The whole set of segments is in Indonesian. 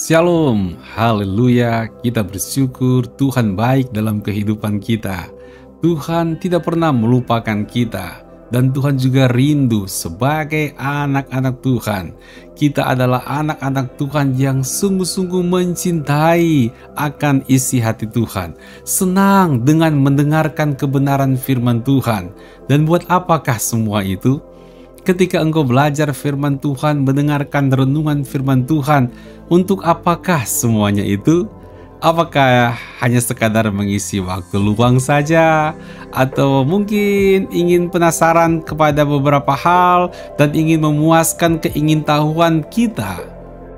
Shalom, haleluya, kita bersyukur Tuhan baik dalam kehidupan kita. Tuhan tidak pernah melupakan kita, dan Tuhan juga rindu sebagai anak-anak Tuhan. Kita adalah anak-anak Tuhan yang sungguh-sungguh mencintai akan isi hati Tuhan, senang dengan mendengarkan kebenaran firman Tuhan. Dan buat apakah semua itu? Ketika engkau belajar firman Tuhan, mendengarkan renungan firman Tuhan, untuk apakah semuanya itu? Apakah hanya sekadar mengisi waktu luang saja? Atau mungkin ingin penasaran kepada beberapa hal dan ingin memuaskan keingintahuan kita?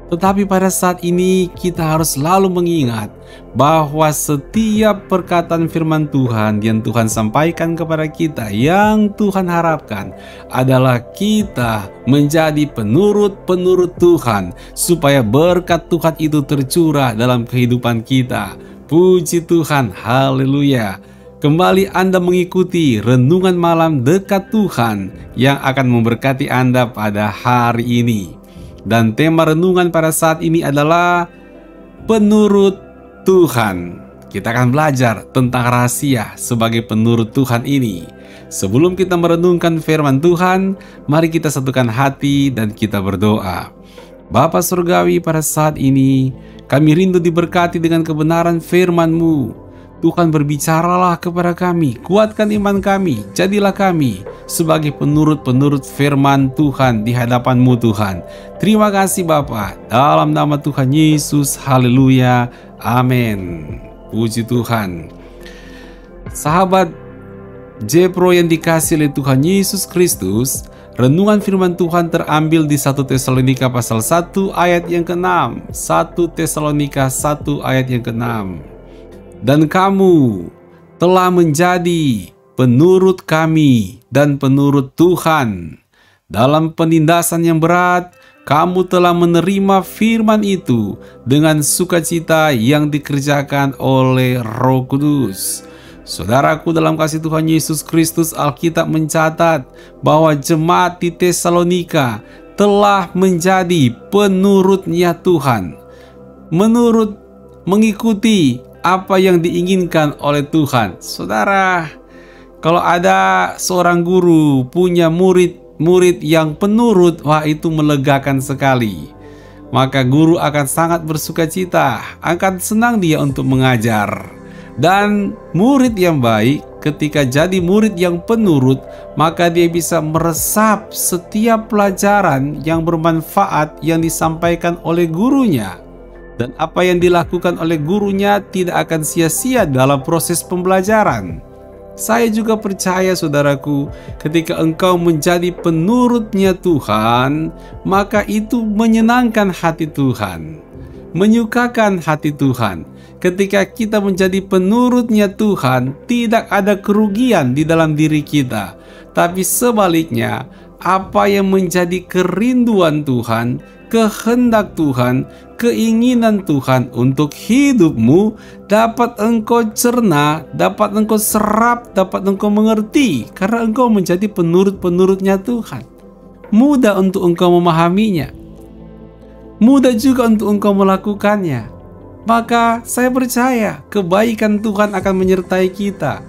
Tetapi pada saat ini kita harus selalu mengingat bahwa setiap perkataan firman Tuhan yang Tuhan sampaikan kepada kita, yang Tuhan harapkan adalah kita menjadi penurut-penurut Tuhan, supaya berkat Tuhan itu tercurah dalam kehidupan kita. Puji Tuhan, haleluya. Kembali Anda mengikuti renungan malam dekat Tuhan yang akan memberkati Anda pada hari ini. Dan tema renungan pada saat ini adalah penurut Tuhan. Kita akan belajar tentang rahasia sebagai penurut Tuhan ini. Sebelum kita merenungkan firman Tuhan, mari kita satukan hati dan kita berdoa. Bapa Surgawi, pada saat ini kami rindu diberkati dengan kebenaran firman-Mu. Tuhan, berbicaralah kepada kami, kuatkan iman kami, jadilah kami sebagai penurut-penurut firman Tuhan di hadapan-Mu Tuhan. Terima kasih Bapa, dalam nama Tuhan Yesus, haleluya, amin. Puji Tuhan. Sahabat Jepro yang dikasihi oleh Tuhan Yesus Kristus, renungan firman Tuhan terambil di 1 Tesalonika pasal 1 ayat yang ke-6. 1 Tesalonika 1 ayat yang ke-6. Dan kamu telah menjadi penurut kami dan penurut Tuhan. Dalam penindasan yang berat, kamu telah menerima firman itu dengan sukacita yang dikerjakan oleh Roh Kudus. Saudaraku dalam kasih Tuhan Yesus Kristus, Alkitab mencatat bahwa jemaat di Tesalonika telah menjadi penurutnya Tuhan. Mengikuti apa yang diinginkan oleh Tuhan. Saudara, kalau ada seorang guru punya murid yang penurut, wah itu melegakan sekali. Maka guru akan sangat bersukacita, akan senang dia untuk mengajar. Dan murid yang baik ketika jadi murid yang penurut, maka dia bisa meresap setiap pelajaran yang bermanfaat yang disampaikan oleh gurunya. Dan apa yang dilakukan oleh gurunya tidak akan sia-sia dalam proses pembelajaran. Saya juga percaya saudaraku, ketika engkau menjadi penurutnya Tuhan, maka itu menyenangkan hati Tuhan, menyukakan hati Tuhan. Ketika kita menjadi penurutnya Tuhan, tidak ada kerugian di dalam diri kita. Tapi sebaliknya, apa yang menjadi kerinduan Tuhan, kehendak Tuhan, keinginan Tuhan untuk hidupmu dapat engkau cerna, dapat engkau serap, dapat engkau mengerti, karena engkau menjadi penurut-penurutnya Tuhan. Mudah untuk engkau memahaminya, mudah juga untuk engkau melakukannya. Maka saya percaya kebaikan Tuhan akan menyertai kita.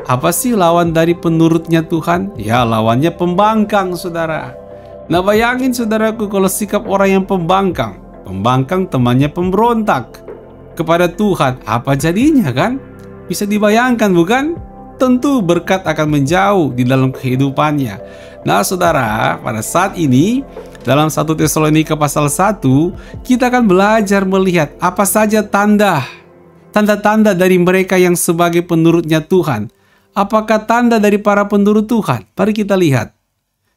Apa sih lawan dari penurutnya Tuhan? Ya, lawannya pembangkang, saudara. Nah, bayangin saudaraku, kalau sikap orang yang pembangkang temannya pemberontak kepada Tuhan, apa jadinya kan? Bisa dibayangkan bukan? Tentu berkat akan menjauh di dalam kehidupannya. Nah saudara, pada saat ini dalam 1 Tesalonika pasal 1, kita akan belajar melihat apa saja tanda-tanda dari mereka yang sebagai penurutnya Tuhan. Apakah tanda dari para penurut Tuhan? Mari kita lihat.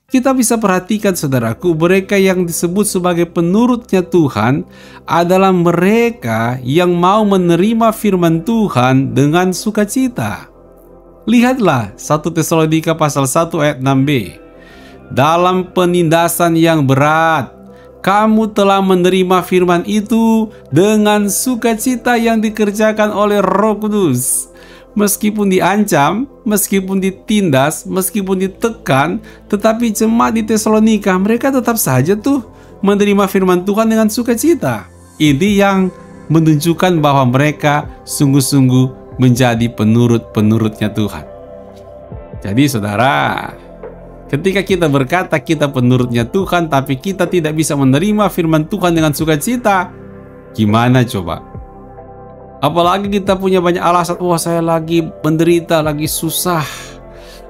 Kita bisa perhatikan saudaraku, mereka yang disebut sebagai penurutnya Tuhan adalah mereka yang mau menerima firman Tuhan dengan sukacita. Lihatlah 1 Tesalonika pasal 1 ayat 6b. Dalam penindasan yang berat, kamu telah menerima firman itu dengan sukacita yang dikerjakan oleh Roh Kudus. Meskipun diancam, meskipun ditindas, meskipun ditekan, tetapi jemaat di Tesalonika mereka tetap saja tuh menerima firman Tuhan dengan sukacita. Ini yang menunjukkan bahwa mereka sungguh-sungguh menjadi penurut-penurutnya Tuhan. Jadi saudara, ketika kita berkata kita penurutnya Tuhan, tapi kita tidak bisa menerima firman Tuhan dengan sukacita, gimana coba? Apalagi kita punya banyak alasan, wah saya lagi menderita, lagi susah,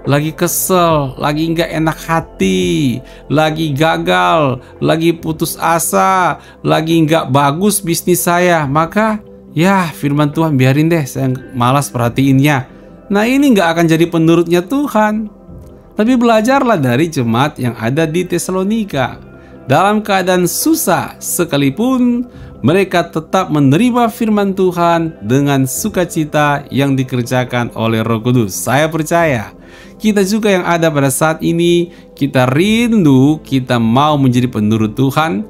lagi kesel, lagi nggak enak hati, lagi gagal, lagi putus asa, lagi nggak bagus bisnis saya. Maka ya firman Tuhan biarin deh, saya malas perhatiinnya. Nah ini nggak akan jadi penurutnya Tuhan. Tapi belajarlah dari jemaat yang ada di Tesalonika. Dalam keadaan susah sekalipun, mereka tetap menerima firman Tuhan dengan sukacita yang dikerjakan oleh Roh Kudus. Saya percaya kita juga yang ada pada saat ini, kita rindu, kita mau menjadi penurut Tuhan.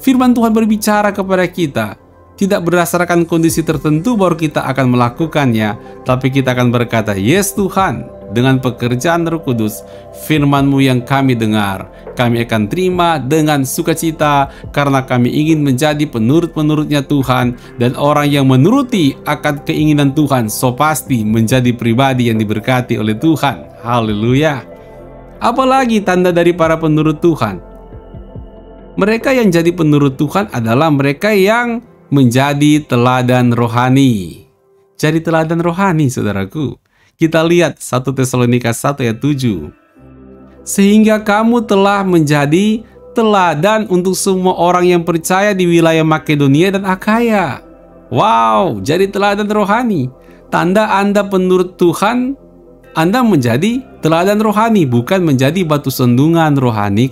Firman Tuhan berbicara kepada kita, tidak berdasarkan kondisi tertentu baru kita akan melakukannya, tapi kita akan berkata, yes Tuhan, dengan pekerjaan Roh Kudus, firman-Mu yang kami dengar, kami akan terima dengan sukacita, karena kami ingin menjadi penurut-penurutnya Tuhan, dan orang yang menuruti akan keinginan Tuhan, so pasti menjadi pribadi yang diberkati oleh Tuhan. Haleluya. Apalagi tanda dari para penurut Tuhan? Mereka yang jadi penurut Tuhan adalah mereka yang menjadi teladan rohani. Jadi teladan rohani, saudaraku. Kita lihat 1 Tesalonika 1 ayat 7. Sehingga kamu telah menjadi teladan untuk semua orang yang percaya di wilayah Makedonia dan Akaya. Wow, jadi teladan rohani. Tanda Anda penurut Tuhan, Anda menjadi teladan rohani, bukan menjadi batu sandungan rohani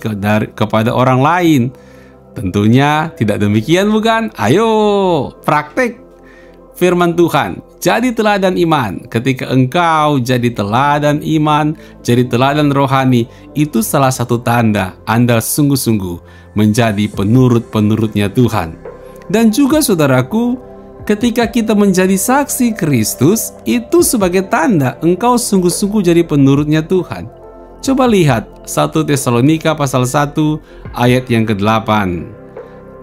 kepada orang lain. Tentunya tidak demikian, bukan? Ayo, praktek firman Tuhan. Jadi teladan iman. Ketika engkau jadi teladan iman, jadi teladan rohani, itu salah satu tanda Anda sungguh-sungguh menjadi penurut-penurutnya Tuhan. Dan juga saudaraku, ketika kita menjadi saksi Kristus, itu sebagai tanda engkau sungguh-sungguh jadi penurutnya Tuhan. Coba lihat 1 Tesalonika pasal 1 ayat yang ke-8.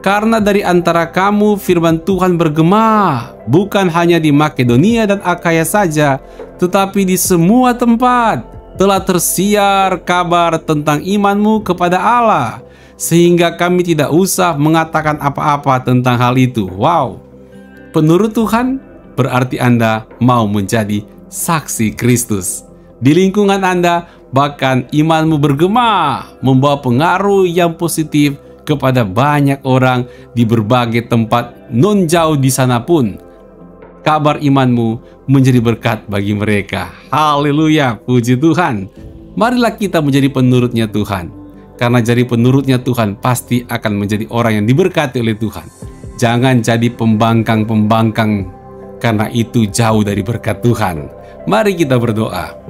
Karena dari antara kamu firman Tuhan bergema, bukan hanya di Makedonia dan Akaya saja, tetapi di semua tempat telah tersiar kabar tentang imanmu kepada Allah, sehingga kami tidak usah mengatakan apa-apa tentang hal itu. Wow, penurut Tuhan berarti Anda mau menjadi saksi Kristus. Di lingkungan Anda, bahkan imanmu bergema, membawa pengaruh yang positif kepada banyak orang di berbagai tempat non jauh di sana pun. Kabar imanmu menjadi berkat bagi mereka. Haleluya, puji Tuhan. Marilah kita menjadi penurutnya Tuhan. Karena jadi penurutnya Tuhan pasti akan menjadi orang yang diberkati oleh Tuhan. Jangan jadi pembangkang-pembangkang, karena itu jauh dari berkat Tuhan. Mari kita berdoa.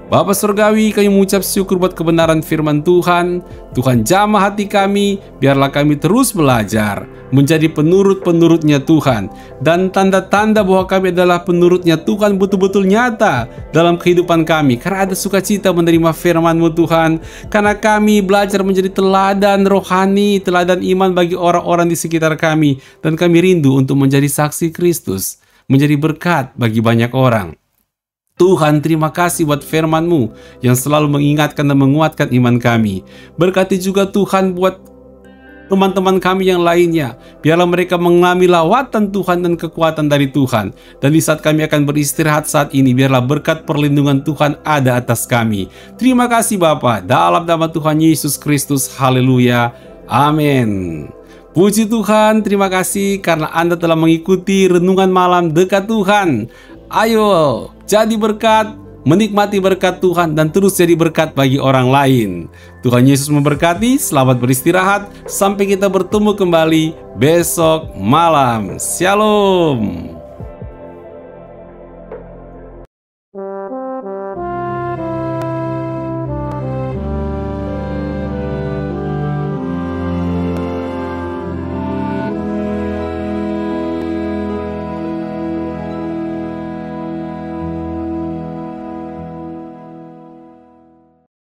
Bapa Surgawi, kami mengucap syukur buat kebenaran firman Tuhan. Tuhan jamah hati kami, biarlah kami terus belajar menjadi penurut-penurutnya Tuhan. Dan tanda-tanda bahwa kami adalah penurutnya Tuhan betul-betul nyata dalam kehidupan kami. Karena ada sukacita menerima firman-Mu Tuhan. Karena kami belajar menjadi teladan rohani, teladan iman bagi orang-orang di sekitar kami. Dan kami rindu untuk menjadi saksi Kristus, menjadi berkat bagi banyak orang. Tuhan, terima kasih buat firman-Mu yang selalu mengingatkan dan menguatkan iman kami. Berkati juga Tuhan buat teman-teman kami yang lainnya. Biarlah mereka mengalami lawatan Tuhan dan kekuatan dari Tuhan. Dan di saat kami akan beristirahat saat ini, biarlah berkat perlindungan Tuhan ada atas kami. Terima kasih Bapa, dalam nama Tuhan Yesus Kristus. Haleluya. Amin. Puji Tuhan, terima kasih karena Anda telah mengikuti renungan malam dekat Tuhan. Ayo, jadi berkat, menikmati berkat Tuhan, dan terus jadi berkat bagi orang lain. Tuhan Yesus memberkati, selamat beristirahat, sampai kita bertemu kembali besok malam. Shalom.